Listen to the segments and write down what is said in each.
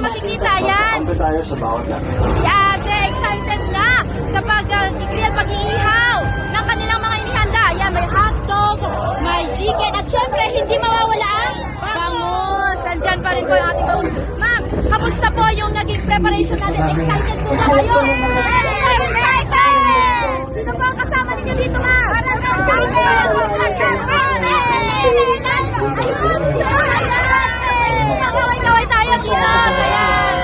makikita, yan. Kampi tayo sa bawat namin. Si Ate, excited na sa pag-iihaw ng kanilang mga inihanda. Yan, may hotdog, may chicken, at syempre, hindi mawawala ang bangus. Andyan pa rin po yung ating bangus. Ma'am, kamusta po yung naging preparation natin? Excited po ba kayo? Excited! Sino po ang kasama ninyo dito, ma'am? Kaway-kaway tayo dito. Ayan.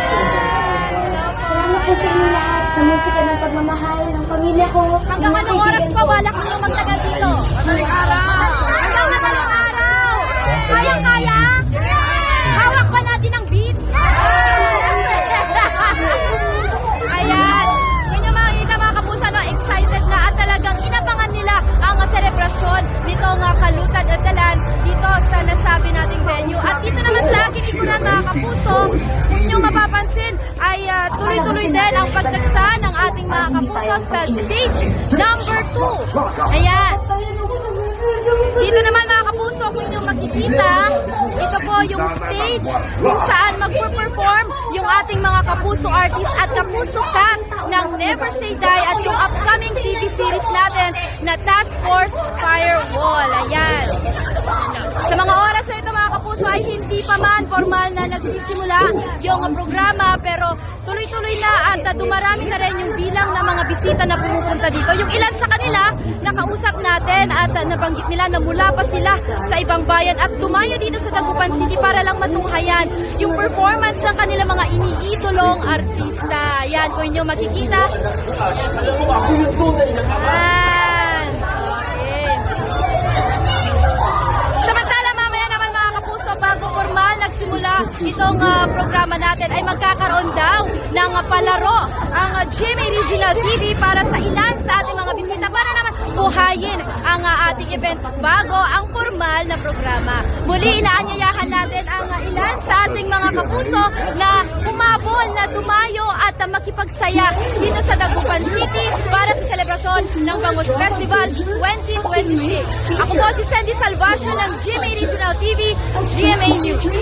Salamat po sa inyo lahat sa musika ng pagmamahal ng pamilya ko. Hanggang anong oras pa wala kang magtagal dito? Madaling araw! Hanggang madaling araw! Kaya-kaya? Hawak pa natin ang beat? Ayan! Yun yung makikita mga kapuso, no? Excited na at talagang inabangan nila ang selebrasyon nitong Kalutan at Dalan dito sa nasabi nating venue. At dito naman sa aking ikunan mga kapuso, kung nyo mapapansin ay tuloy-tuloy din ang pagdagsa ng ating mga kapuso sa stage number 2. Ayan. Dito naman mga kapuso, kung inyong makikita, ito po yung stage kung saan mag-perform yung ating mga kapuso artists at kapuso cast ng Never Say Die at yung upcoming TV series natin na Task Force Firewall. Ayan. Sa mga oras na ito mga kapuso ay hindi pa man formal na nagsisimula yung programa, pero tuloy-tuloy na at dumarami na rin yung bilang ng mga bisita na pumupunta dito. Yung ilan sa kanila, nakausap natin at nabanggit nila na mula pa sila sa ibang bayan at dumayo dito sa Dagupan City para lang matunghayan yung performance ng kanilang mga iniidolong artista. Yan, kung inyo makikita. Yan. Okay. Samantala, mamaya naman mga kapuso, bago formal nagsimula itong programa natin ay magkakaroon daw ng palaro ang GMA Regional TV para sa ilan sa ating mga bisita para naman buhayin ang ating event bago ang formal na programa. Muli, inaanyayahan natin ang ilan sa ating mga kapuso na humabol, na dumayo at makipagsaya dito sa Dagupan City para sa selebrasyon ng Bangus Festival 2026. Ako po si Sandy Salvacio ng GMA Regional TV, GMA News.